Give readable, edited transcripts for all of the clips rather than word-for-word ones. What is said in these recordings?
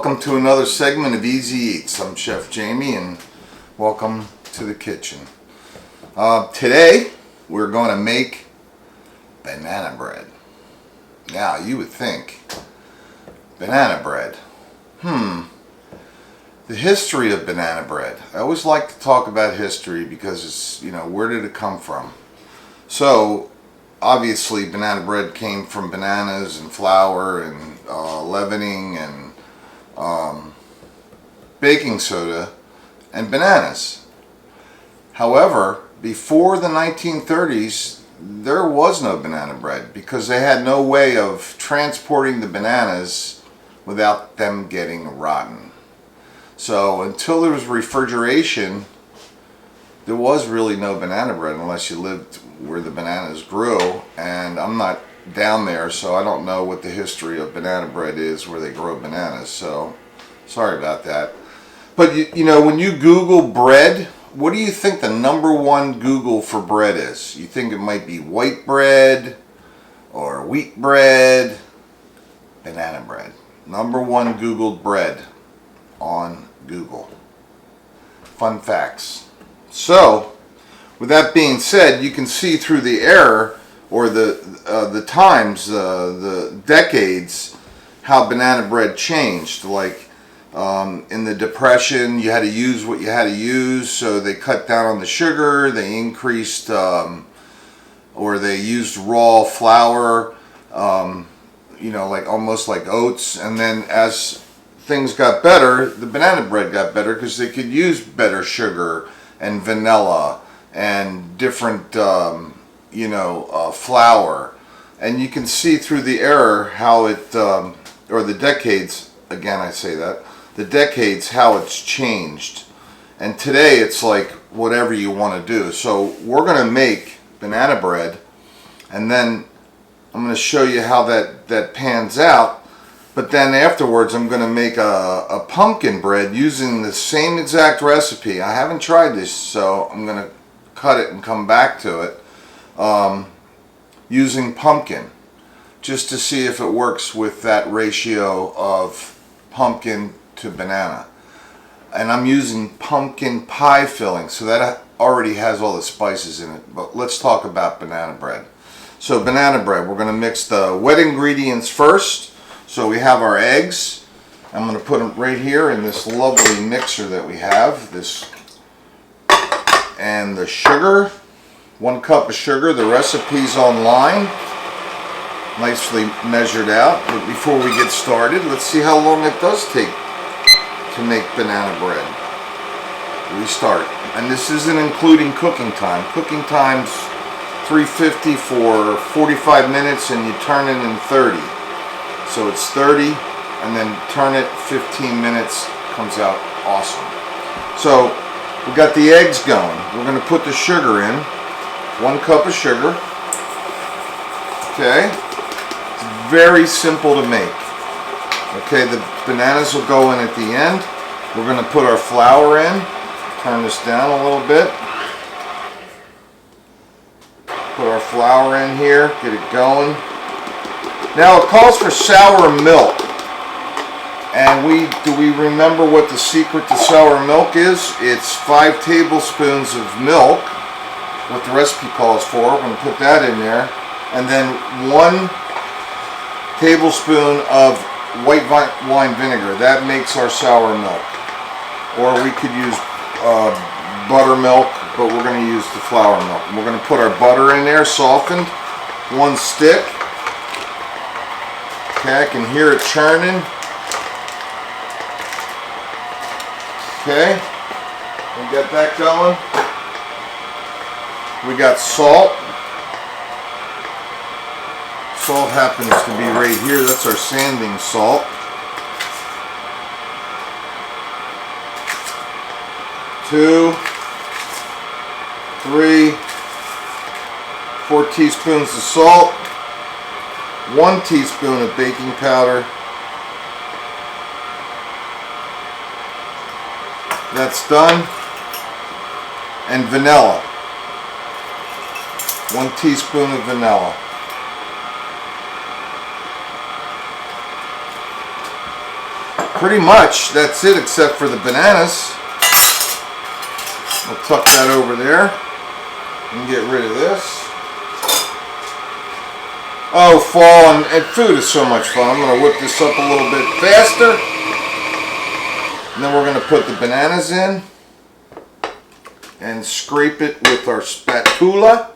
welcome to another segment of Easy Eats. I'm Chef Jamie and welcome to the kitchen. Today we're going to make banana bread. Now you would think, banana bread. The history of banana bread. I always like to talk about history because it's, where did it come from? So obviously banana bread came from bananas and flour and leavening and baking soda and bananas. However, before the 1930s, there was no banana bread because they had no way of transporting the bananas without them getting rotten. So until there was refrigeration, there was really no banana bread unless you lived where the bananas grew, and I'm not down there, so I don't know what the history of banana bread is where they grow bananas, so sorry about that. But when you Google bread, what do you think the number one Google for bread is? You think it might be white bread or wheat bread? Banana bread. Number one Googled bread on Google. Fun facts. So with that being said, you can see through the era or the times, the decades, how banana bread changed. Like in the Depression, you had to use what you had to use, so they cut down on the sugar. They increased, or they used raw flour, like almost like oats. And then as things got better, the banana bread got better because they could use better sugar and vanilla and different flour. And you can see through the era how it or the decades, again I say that, the decades, how it's changed. And today it's like whatever you want to do. So we're going to make banana bread, and then I'm going to show you how that pans out. But then afterwards I'm going to make a pumpkin bread using the same exact recipe. I haven't tried this, so I'm going to cut it and come back to it using pumpkin, just to see if it works with that ratio of pumpkin to banana. And I'm using pumpkin pie filling, so that already has all the spices in it. But let's talk about banana bread. So banana bread, we're going to mix the wet ingredients first. So we have our eggs. I'm going to put them right here in this lovely mixer that we have. And the sugar, 1 cup of sugar. The recipe's online, nicely measured out. But before we get started, let's see how long it does take to make banana bread. We start, and this isn't including cooking time. Cooking time's 350 for 45 minutes, and you turn it in 30. So it's 30, and then turn it 15 minutes, comes out awesome. So we got the eggs going. We're going to put the sugar in, 1 cup of sugar. Okay, it's very simple to make. Okay, the bananas will go in at the end. We're going to put our flour in. Turn this down a little bit. Put our flour in here, get it going. Now it calls for sour milk. And do we remember what the secret to sour milk is? It's 5 tablespoons of milk, what the recipe calls for. We're going to put that in there. And then 1 tablespoon of white wine vinegar. That makes our sour milk. Or we could use buttermilk, but we're going to use the flour milk. And we're going to put our butter in there, softened, 1 stick. Okay, I can hear it churning. Okay, we got that going. We got salt. Salt happens to be right here. That's our sanding salt. 2, 3, 4 teaspoons of salt. 1 teaspoon of baking powder. That's done. And vanilla. 1 teaspoon of vanilla. pretty much that's it except for the bananas. I'll tuck that over there and get rid of this. Oh, fall and food is so much fun. I'm going to whip this up a little bit faster. And then we're going to put the bananas in and scrape it with our spatula.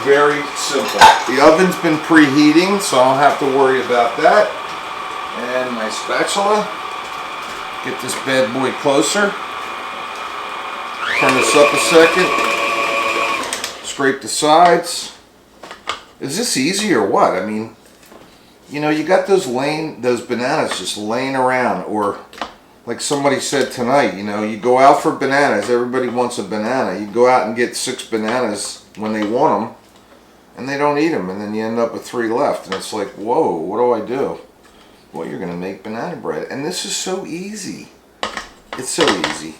Very simple. The oven's been preheating, so I don't have to worry about that. And my spatula. Get this bad boy closer. Turn this up a second. Scrape the sides. Is this easy or what? I mean, you know, you got those bananas just laying around, or like somebody said tonight, you know, you go out for bananas, everybody wants a banana. You go out and get 6 bananas when they want them, and they don't eat them, and then you end up with 3 left, and it's like, whoa, what do I do? Well, you're going to make banana bread, and this is so easy. It's so easy,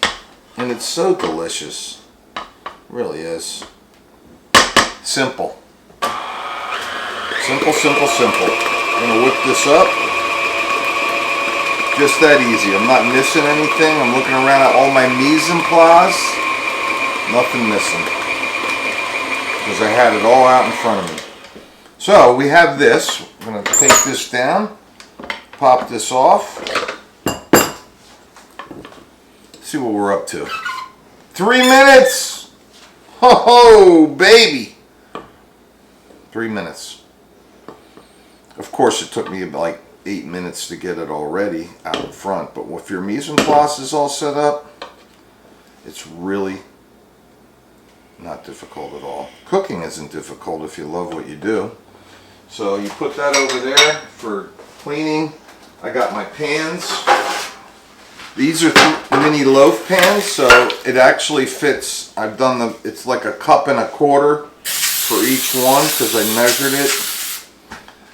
and it's so delicious. It really is. Simple. Simple, simple, simple. I'm going to whip this up. Just that easy. I'm not missing anything. I'm looking around at all my mise en place. Nothing missing. Because I had it all out in front of me. So we have this. I'm going to take this down. Pop this off. See what we're up to. 3 minutes! Ho ho, baby! 3 minutes. Of course, it took me about like 8 minutes to get it already out in front, but if your mise en place is all set up, it's really not difficult at all. Cooking isn't difficult if you love what you do. So you put that over there for cleaning. I got my pans. These are mini loaf pans, so it actually fits. I've done them, it's like a cup and a quarter for each one because I measured it.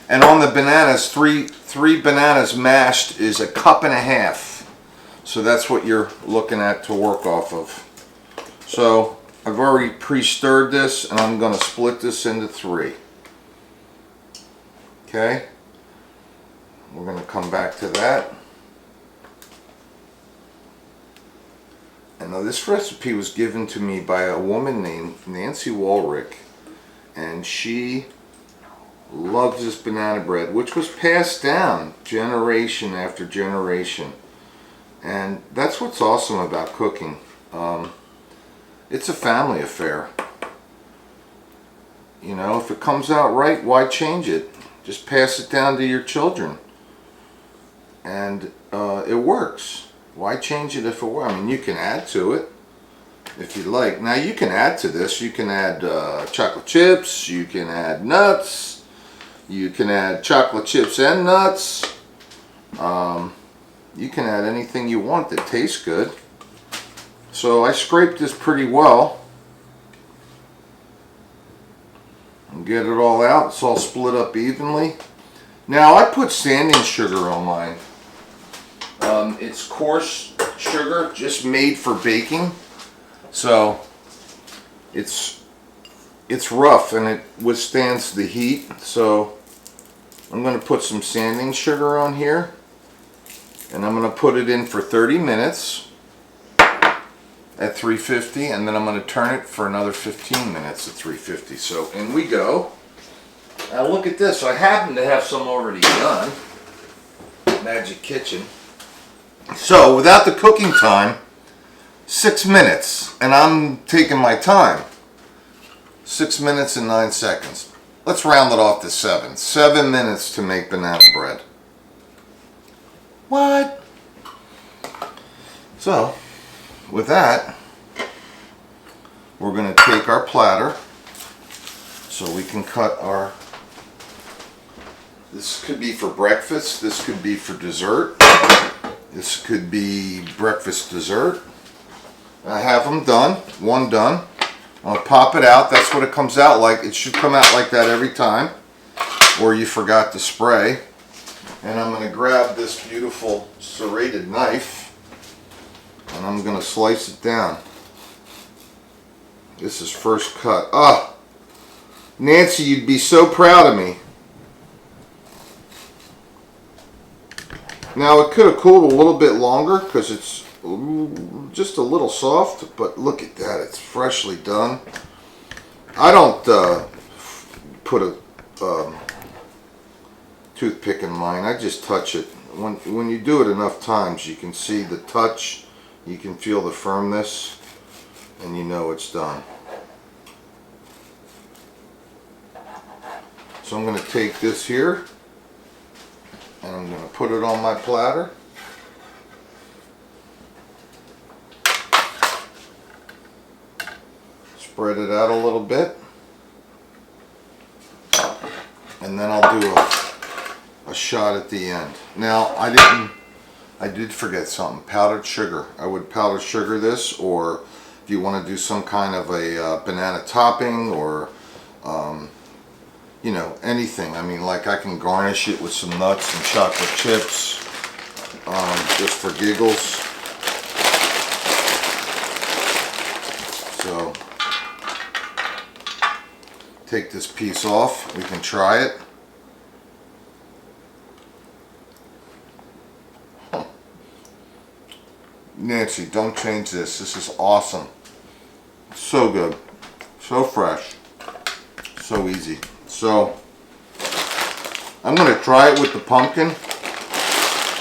And on the bananas, three bananas mashed is a cup and a half. So that's what you're looking at to work off of. So I've already pre-stirred this, and I'm going to split this into 3. Okay? We're going to come back to that. And now this recipe was given to me by a woman named Nancy Walrick, and she loves this banana bread, which was passed down generation after generation. And that's what's awesome about cooking. It's a family affair. You know, if it comes out right, why change it? Just pass it down to your children. And it works. Why change it if it works? I mean, you can add to it if you'd like. Now, you can add to this. You can add chocolate chips. You can add nuts. You can add chocolate chips and nuts. You can add anything you want that tastes good. So I scraped this pretty well. And get it all out. It's all split up evenly. Now I put standing sugar on mine. It's coarse sugar, just made for baking. So it's rough and it withstands the heat. So I'm going to put some sanding sugar on here, and I'm going to put it in for 30 minutes at 350, and then I'm going to turn it for another 15 minutes at 350. So in we go. Now look at this. I happen to have some already done. Magic Kitchen. So without the cooking time, 6 minutes, and I'm taking my time. 6 minutes and 9 seconds. Let's round it off to 7. 7 minutes to make banana bread. What? So, with that, we're going to take our platter so we can cut our... This could be for breakfast. This could be for dessert. This could be breakfast dessert. I have them done. One done. I'll pop it out. That's what it comes out like. It should come out like that every time. Or you forgot to spray. And I'm going to grab this beautiful serrated knife. And I'm going to slice it down. This is first cut. Ah! Nancy, you'd be so proud of me. Now it could have cooled a little bit longer because it's just a little soft, but look at that, it's freshly done. I don't put a toothpick in mine, I just touch it. When you do it enough times, you can see the touch, you can feel the firmness, and you know it's done. So I'm going to take this here and I'm going to put it on my platter. Spread it out a little bit. And then I'll do a shot at the end. Now I did forget something. Powdered sugar. I would powdered sugar this, or if you want to do some kind of a banana topping, or you know, anything. I mean, like I can garnish it with some nuts and chocolate chips, just for giggles. So, take this piece off. We can try it. Nancy, don't change this. This is awesome. So good. So fresh. So easy. So, I'm going to try it with the pumpkin,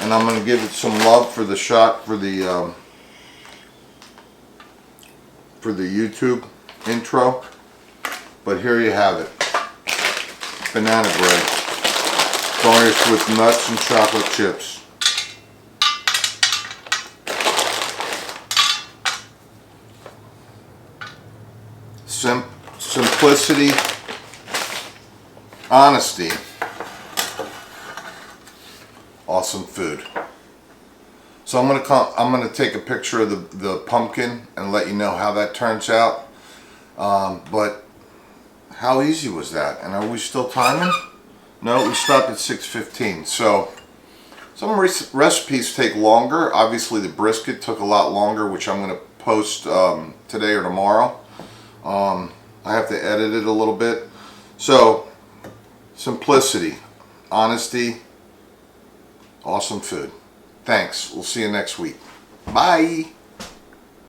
and I'm going to give it some love for the shot for the YouTube intro. But here you have it. Banana bread. Garnished with nuts and chocolate chips. Simplicity, honesty, awesome food. So I'm gonna take a picture of the pumpkin and let you know how that turns out. But how easy was that? And are we still timing? No, we stopped at 6:15. So some recipes take longer. Obviously the brisket took a lot longer, which I'm gonna post today or tomorrow. I have to edit it a little bit. So, simplicity, honesty, awesome food. Thanks. We'll see you next week. Bye.